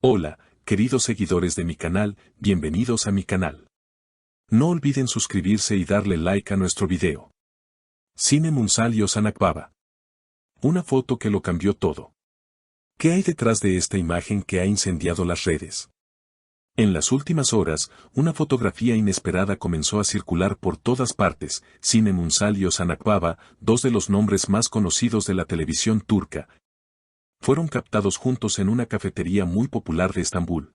Hola, queridos seguidores de mi canal, bienvenidos a mi canal. No olviden suscribirse y darle like a nuestro video. Sinem Unsal y Ozan Akbaba. Una foto que lo cambió todo. ¿Qué hay detrás de esta imagen que ha incendiado las redes? En las últimas horas, una fotografía inesperada comenzó a circular por todas partes. Sinem Unsal y Ozan Akbaba, dos de los nombres más conocidos de la televisión turca, fueron captados juntos en una cafetería muy popular de Estambul.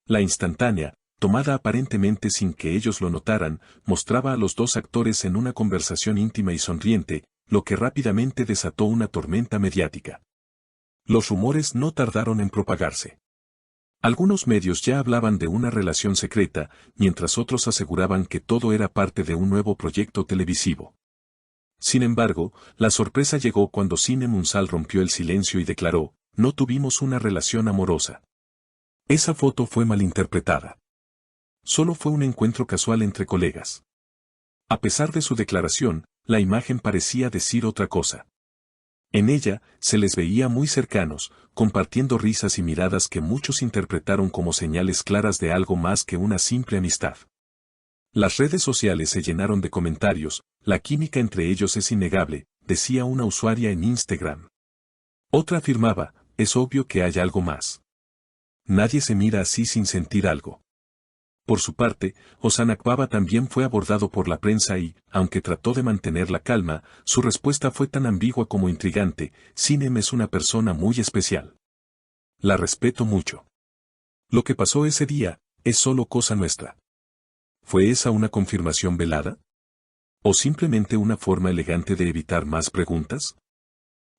La instantánea, tomada aparentemente sin que ellos lo notaran, mostraba a los dos actores en una conversación íntima y sonriente, lo que rápidamente desató una tormenta mediática. Los rumores no tardaron en propagarse. Algunos medios ya hablaban de una relación secreta, mientras otros aseguraban que todo era parte de un nuevo proyecto televisivo. Sin embargo, la sorpresa llegó cuando Sinem Unsal rompió el silencio y declaró: "No tuvimos una relación amorosa. Esa foto fue malinterpretada. Solo fue un encuentro casual entre colegas". A pesar de su declaración, la imagen parecía decir otra cosa. En ella, se les veía muy cercanos, compartiendo risas y miradas que muchos interpretaron como señales claras de algo más que una simple amistad. Las redes sociales se llenaron de comentarios: "La química entre ellos es innegable", decía una usuaria en Instagram. Otra afirmaba: "Es obvio que hay algo más. Nadie se mira así sin sentir algo". Por su parte, Ozan Akbaba también fue abordado por la prensa y, aunque trató de mantener la calma, su respuesta fue tan ambigua como intrigante: "Sinem es una persona muy especial. La respeto mucho. Lo que pasó ese día, es solo cosa nuestra". ¿Fue esa una confirmación velada? ¿O simplemente una forma elegante de evitar más preguntas?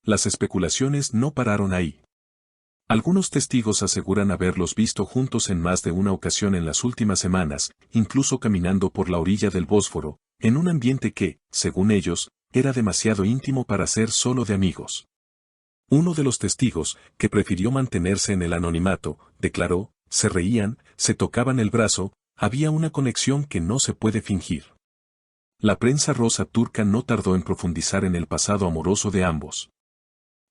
Las especulaciones no pararon ahí. Algunos testigos aseguran haberlos visto juntos en más de una ocasión en las últimas semanas, incluso caminando por la orilla del Bósforo, en un ambiente que, según ellos, era demasiado íntimo para ser solo de amigos. Uno de los testigos, que prefirió mantenerse en el anonimato, declaró: "Se reían, se tocaban el brazo, había una conexión que no se puede fingir". La prensa rosa turca no tardó en profundizar en el pasado amoroso de ambos.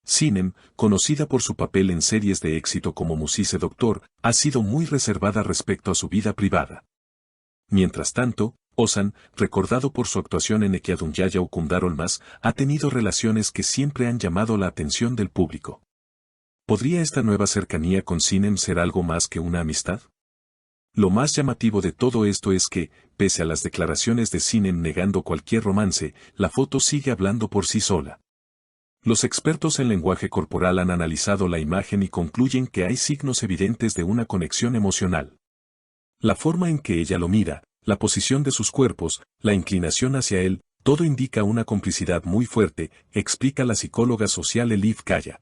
Sinem, conocida por su papel en series de éxito como Musise Doctor, ha sido muy reservada respecto a su vida privada. Mientras tanto, Ozan, recordado por su actuación en Ekiadunyaya Ukundar Olmaz, ha tenido relaciones que siempre han llamado la atención del público. ¿Podría esta nueva cercanía con Sinem ser algo más que una amistad? Lo más llamativo de todo esto es que, pese a las declaraciones de Sinem negando cualquier romance, la foto sigue hablando por sí sola. Los expertos en lenguaje corporal han analizado la imagen y concluyen que hay signos evidentes de una conexión emocional. La forma en que ella lo mira, la posición de sus cuerpos, la inclinación hacia él, todo indica una complicidad muy fuerte, explica la psicóloga social Elif Kaya.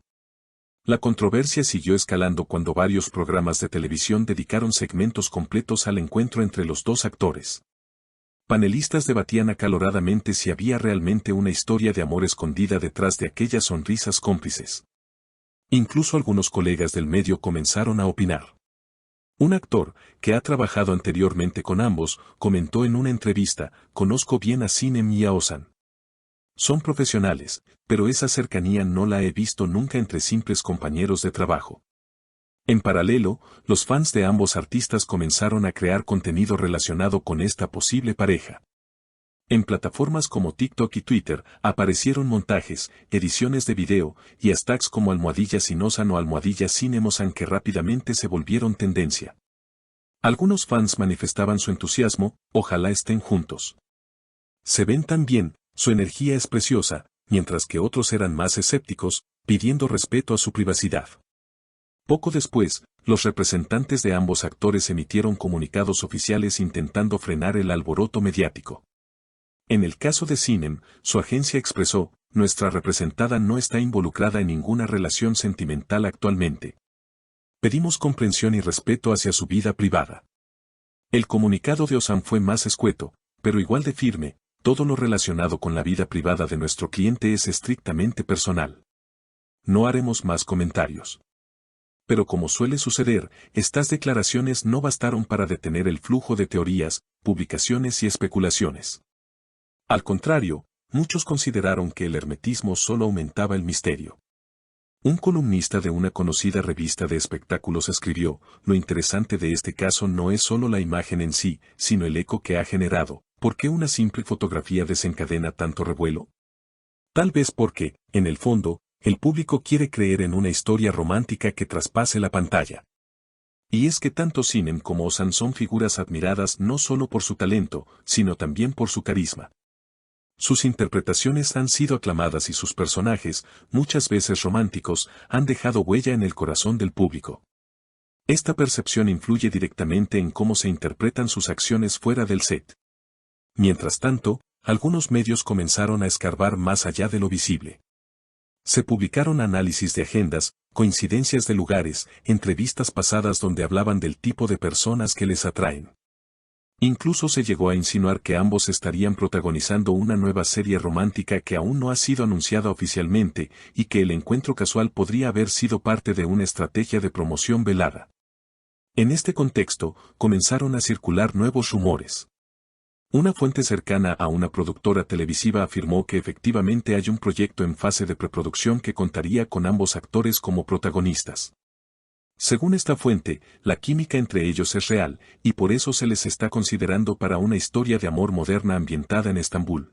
La controversia siguió escalando cuando varios programas de televisión dedicaron segmentos completos al encuentro entre los dos actores. Panelistas debatían acaloradamente si había realmente una historia de amor escondida detrás de aquellas sonrisas cómplices. Incluso algunos colegas del medio comenzaron a opinar. Un actor, que ha trabajado anteriormente con ambos, comentó en una entrevista: "Conozco bien a Sinem y a Ozan. Son profesionales, pero esa cercanía no la he visto nunca entre simples compañeros de trabajo". En paralelo, los fans de ambos artistas comenzaron a crear contenido relacionado con esta posible pareja. En plataformas como TikTok y Twitter, aparecieron montajes, ediciones de video, y hashtags como #Sinosan o #Sinemosan que rápidamente se volvieron tendencia. Algunos fans manifestaban su entusiasmo: "Ojalá estén juntos. Se ven tan bien, su energía es preciosa", mientras que otros eran más escépticos, pidiendo respeto a su privacidad. Poco después, los representantes de ambos actores emitieron comunicados oficiales intentando frenar el alboroto mediático. En el caso de Sinem, su agencia expresó: "Nuestra representada no está involucrada en ninguna relación sentimental actualmente. Pedimos comprensión y respeto hacia su vida privada". El comunicado de Ozan fue más escueto, pero igual de firme: "Todo lo relacionado con la vida privada de nuestro cliente es estrictamente personal. No haremos más comentarios". Pero como suele suceder, estas declaraciones no bastaron para detener el flujo de teorías, publicaciones y especulaciones. Al contrario, muchos consideraron que el hermetismo solo aumentaba el misterio. Un columnista de una conocida revista de espectáculos escribió, lo interesante de este caso no es solo la imagen en sí, sino el eco que ha generado. ¿Por qué una simple fotografía desencadena tanto revuelo? Tal vez porque, en el fondo, el público quiere creer en una historia romántica que traspase la pantalla. Y es que tanto Sinem como Ozan son figuras admiradas no solo por su talento, sino también por su carisma. Sus interpretaciones han sido aclamadas y sus personajes, muchas veces románticos, han dejado huella en el corazón del público. Esta percepción influye directamente en cómo se interpretan sus acciones fuera del set. Mientras tanto, algunos medios comenzaron a escarbar más allá de lo visible. Se publicaron análisis de agendas, coincidencias de lugares, entrevistas pasadas donde hablaban del tipo de personas que les atraen. Incluso se llegó a insinuar que ambos estarían protagonizando una nueva serie romántica que aún no ha sido anunciada oficialmente, y que el encuentro casual podría haber sido parte de una estrategia de promoción velada. En este contexto, comenzaron a circular nuevos rumores. Una fuente cercana a una productora televisiva afirmó que efectivamente hay un proyecto en fase de preproducción que contaría con ambos actores como protagonistas. Según esta fuente, la química entre ellos es real, y por eso se les está considerando para una historia de amor moderna ambientada en Estambul.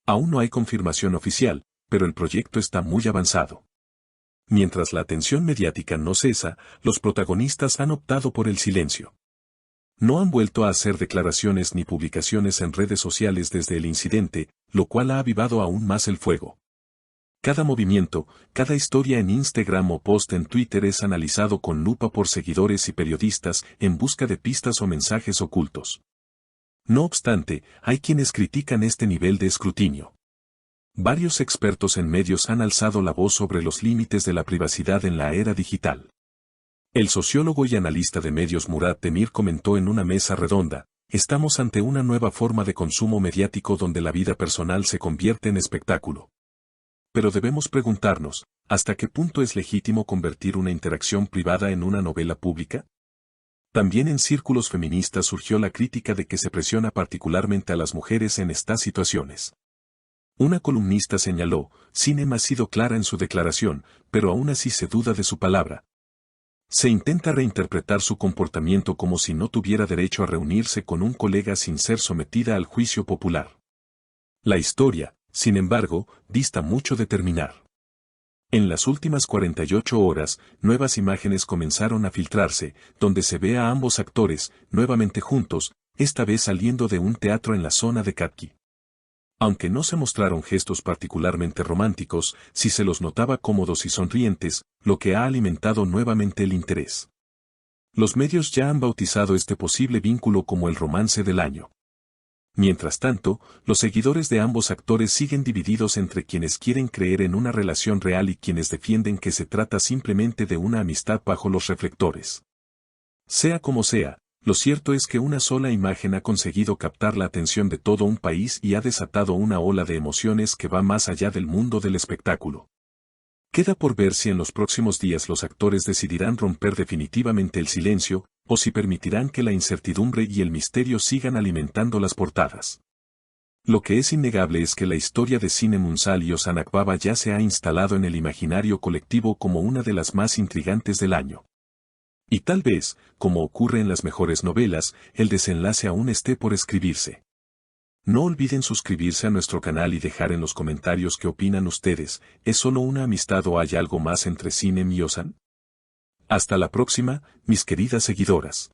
Aún no hay confirmación oficial, pero el proyecto está muy avanzado. Mientras la atención mediática no cesa, los protagonistas han optado por el silencio. No han vuelto a hacer declaraciones ni publicaciones en redes sociales desde el incidente, lo cual ha avivado aún más el fuego. Cada movimiento, cada historia en Instagram o post en Twitter es analizado con lupa por seguidores y periodistas en busca de pistas o mensajes ocultos. No obstante, hay quienes critican este nivel de escrutinio. Varios expertos en medios han alzado la voz sobre los límites de la privacidad en la era digital. El sociólogo y analista de medios Murat Demir comentó en una mesa redonda: estamos ante una nueva forma de consumo mediático donde la vida personal se convierte en espectáculo. Pero debemos preguntarnos, ¿hasta qué punto es legítimo convertir una interacción privada en una novela pública? También en círculos feministas surgió la crítica de que se presiona particularmente a las mujeres en estas situaciones. Una columnista señaló: Sinem ha sido clara en su declaración, pero aún así se duda de su palabra. Se intenta reinterpretar su comportamiento como si no tuviera derecho a reunirse con un colega sin ser sometida al juicio popular. La historia, sin embargo, dista mucho de terminar. En las últimas 48 horas, nuevas imágenes comenzaron a filtrarse, donde se ve a ambos actores, nuevamente juntos, esta vez saliendo de un teatro en la zona de Katki. Aunque no se mostraron gestos particularmente románticos, sí se los notaba cómodos y sonrientes, lo que ha alimentado nuevamente el interés. Los medios ya han bautizado este posible vínculo como el romance del año. Mientras tanto, los seguidores de ambos actores siguen divididos entre quienes quieren creer en una relación real y quienes defienden que se trata simplemente de una amistad bajo los reflectores. Sea como sea, lo cierto es que una sola imagen ha conseguido captar la atención de todo un país y ha desatado una ola de emociones que va más allá del mundo del espectáculo. Queda por ver si en los próximos días los actores decidirán romper definitivamente el silencio, o si permitirán que la incertidumbre y el misterio sigan alimentando las portadas. Lo que es innegable es que la historia de Sinem Ünsal y Ozan Akbaba ya se ha instalado en el imaginario colectivo como una de las más intrigantes del año. Y tal vez, como ocurre en las mejores novelas, el desenlace aún esté por escribirse. No olviden suscribirse a nuestro canal y dejar en los comentarios qué opinan ustedes: ¿es solo una amistad o hay algo más entre Sinem y Ozan? Hasta la próxima, mis queridas seguidoras.